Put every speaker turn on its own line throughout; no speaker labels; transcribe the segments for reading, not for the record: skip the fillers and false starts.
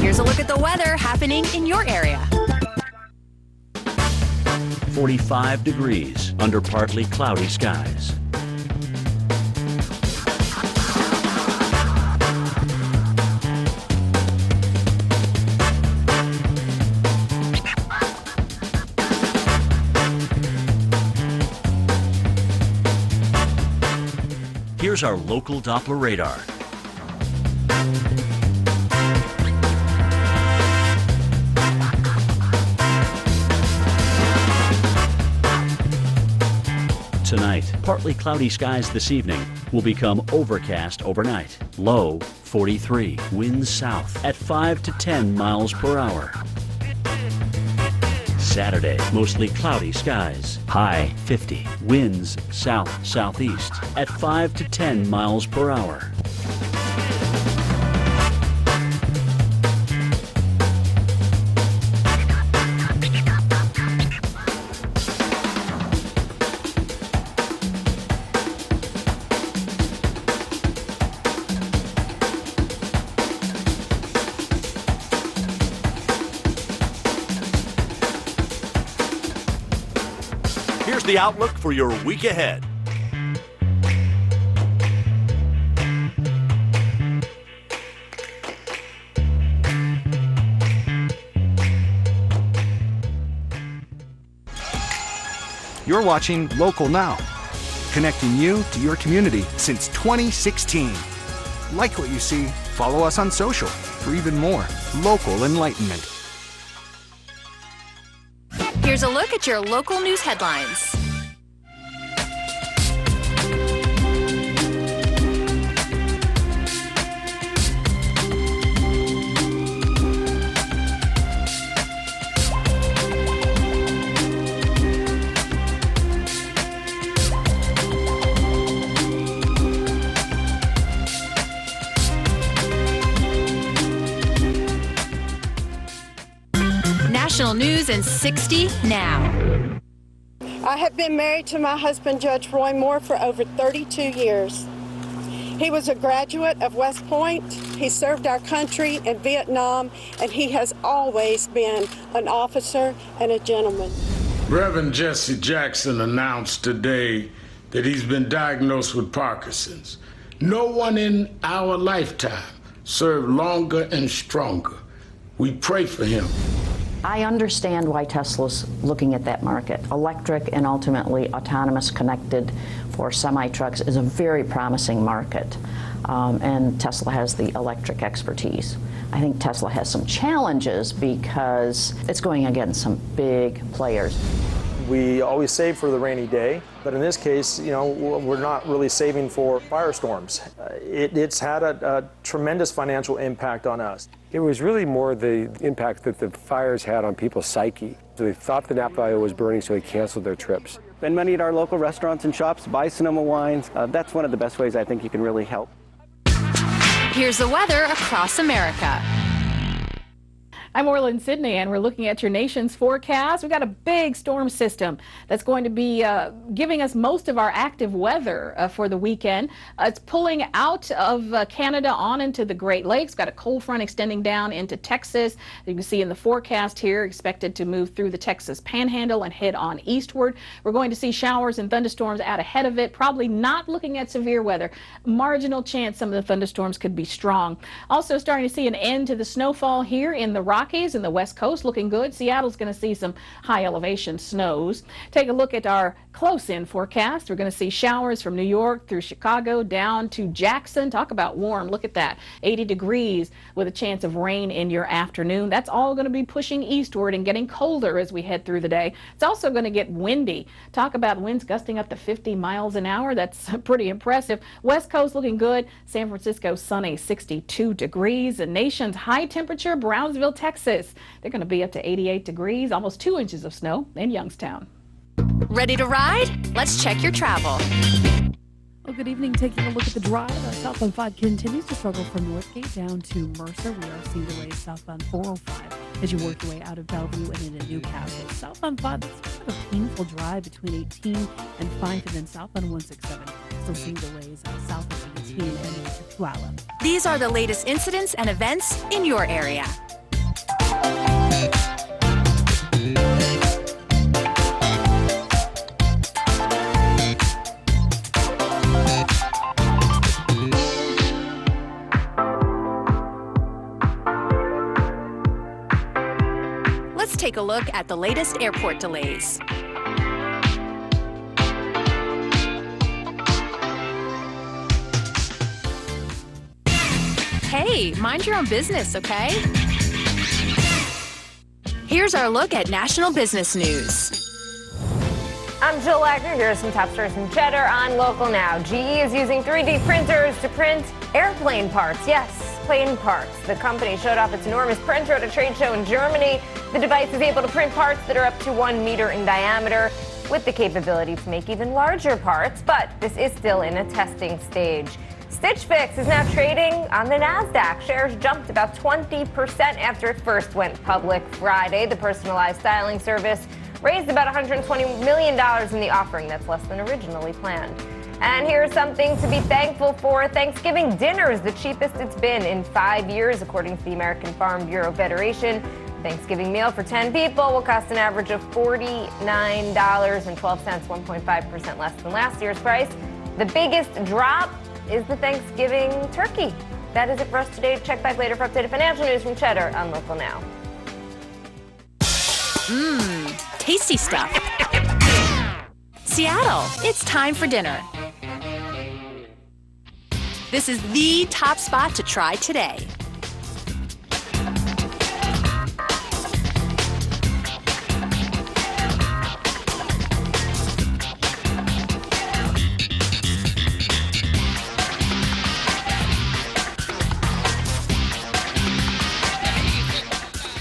Here's a look at the weather happening in your area.
45 degrees under partly cloudy skies. Here's our local Doppler radar. Tonight, partly cloudy skies this evening will become overcast overnight. Low 43, winds south at 5 to 10 miles per hour. Saturday, mostly cloudy skies. High 50, winds south-southeast at 5 to 10 miles per hour.
Here's the outlook for your week ahead.
You're watching Local Now, connecting you to your community since 2016. Like what you see, follow us on social for even more local enlightenment.
Here's a look at your local news headlines. National news in 60 now.
I have been married to my husband, Judge Roy Moore, for over 32 years. He was a graduate of West Point. He served our country in Vietnam, and he has always been an officer and a gentleman.
Reverend Jesse Jackson announced today that he's been diagnosed with Parkinson's. No one in our lifetime served longer and stronger. We pray for him.
I understand why Tesla's looking at that market. Electric and ultimately autonomous connected for semi-trucks is a very promising market, and Tesla has the electric expertise. I think Tesla has some challenges because it's going against some big players.
We always save for the rainy day, but in this case, you know, we're not really saving for firestorms. It's had a tremendous financial impact on us.
It was really more the impact that the fires had on people's psyche. So they thought the Napa oil was burning, so they canceled their trips.
Spend money at our local restaurants and shops, buy Sonoma wines. That's one of the best ways I think you can really help.
Here's the weather across America.
I'm Orlin Sidney, and we're looking at your nation's forecast. We've got a big storm system that's going to be giving us most of our active weather for the weekend. It's pulling out of Canada on into the Great Lakes. Got a cold front extending down into Texas. You can see in the forecast here, expected to move through the Texas Panhandle and head on eastward. We're going to see showers and thunderstorms out ahead of it. Probably not looking at severe weather. Marginal chance some of the thunderstorms could be strong. Also starting to see an end to the snowfall here in the Rockies and the West Coast, looking good. Seattle's going to see some high elevation snows. Take a look at our close-in forecast. We're going to see showers from New York through Chicago down to Jackson. Talk about warm. Look at that. 80 degrees with a chance of rain in your afternoon. That's all going to be pushing eastward and getting colder as we head through the day. It's also going to get windy. Talk about winds gusting up to 50 miles an hour. That's pretty impressive. West Coast looking good. San Francisco sunny, 62 degrees. The nation's high temperature, Brownsville, Texas. They're going to be up to 88 degrees, almost 2 inches of snow in Youngstown.
Ready to ride? Let's check your travel.
Well, good evening. Taking a look at the drive. Southbound 5 continues to struggle from Northgate down to Mercer. We are seeing delays southbound 405 as you work your way out of Bellevue and into Newcastle. Southbound 5, that's kind of a painful drive between 18 and 5, and then southbound 167. still seeing delays south of 18 and into Tuala.
These are the latest incidents and events in your area. Let's take a look at the latest airport delays. Hey, mind your own business, okay? Here's our look at national business news.
I'm Jill Wagner. Here are some top stories from Cheddar on Local Now. GE is using 3D printers to print airplane parts. Yes, plane parts. The company showed off its enormous printer at a trade show in Germany. The device is able to print parts that are up to 1 meter in diameter, with the capability to make even larger parts, but this is still in a testing stage. Stitch Fix is now trading on the NASDAQ. Shares jumped about 20% after it first went public Friday. The personalized styling service raised about $120 million in the offering. That's less than originally planned. And here's something to be thankful for. Thanksgiving dinner is the cheapest it's been in 5 years, according to the American Farm Bureau Federation. A Thanksgiving meal for 10 people will cost an average of $49.12, 1.5% less than last year's price. The biggest drop is the Thanksgiving turkey. That is it for us today. Check back later for updated financial news from Cheddar on Local Now.
Tasty stuff. Seattle, it's time for dinner. This is the top spot to try today.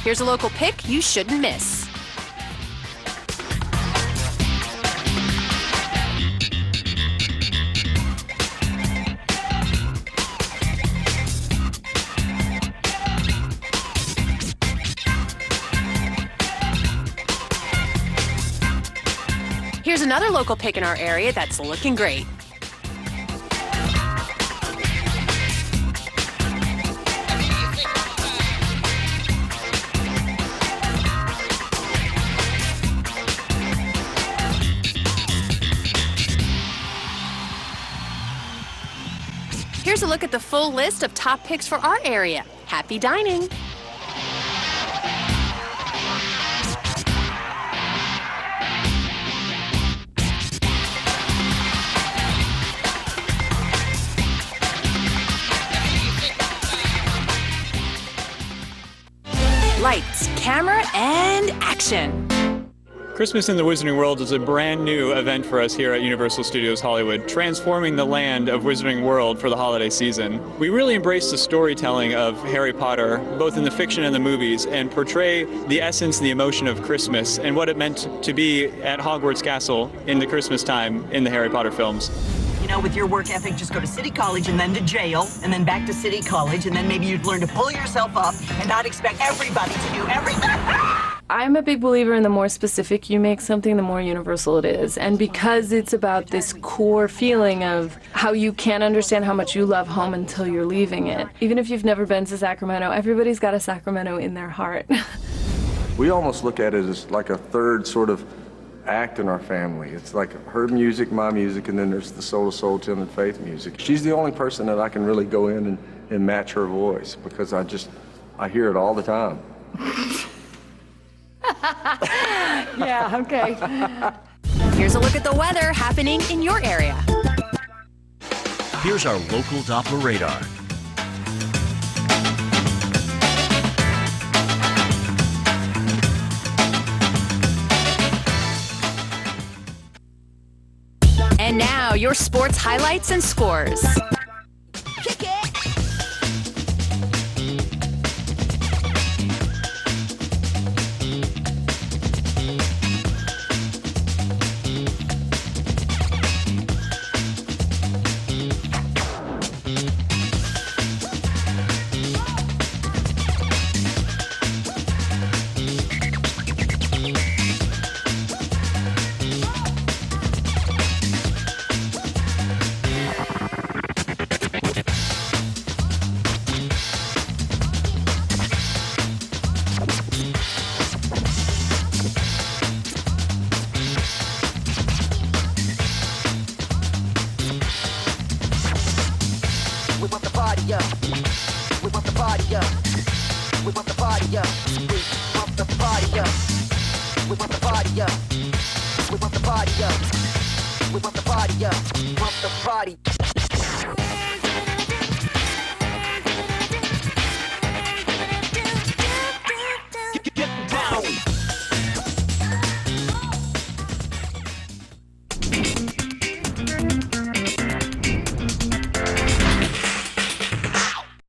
Here's a local pick you shouldn't miss. Here's another local pick in our area that's looking great. Here's a look at the full list of top picks for our area. Happy dining! Lights, camera, and action.
Christmas in the Wizarding World is a brand new event for us here at Universal Studios Hollywood, transforming the land of Wizarding World for the holiday season. We really embrace the storytelling of Harry Potter, both in the fiction and the movies, and portray the essence and the emotion of Christmas and what it meant to be at Hogwarts Castle in the Christmas time in the Harry Potter films.
You know, with your work ethic, just go to City College and then to jail, and then back to City College, and then maybe you'd learn to pull yourself up and not expect everybody to do everything.
I'm a big believer in the more specific you make something, the more universal it is. And because it's about this core feeling of how you can't understand how much you love home until you're leaving it. Even if you've never been to Sacramento, everybody's got a Sacramento in their heart.
We almost look at it as like a third sort of act in our family. It's like her music, my music, and then there's the Soul to Soul, Tim and Faith music. She's the only person that I can really go in and match her voice because I hear it all the time.
Yeah, okay.
Here's a look at the weather happening in your area.
Here's our local Doppler radar.
And now, your sports highlights and scores.
party up. We want the party up. We want the party up. We want the party up. We want the party up. We want the party up. We want the party up. We want the party.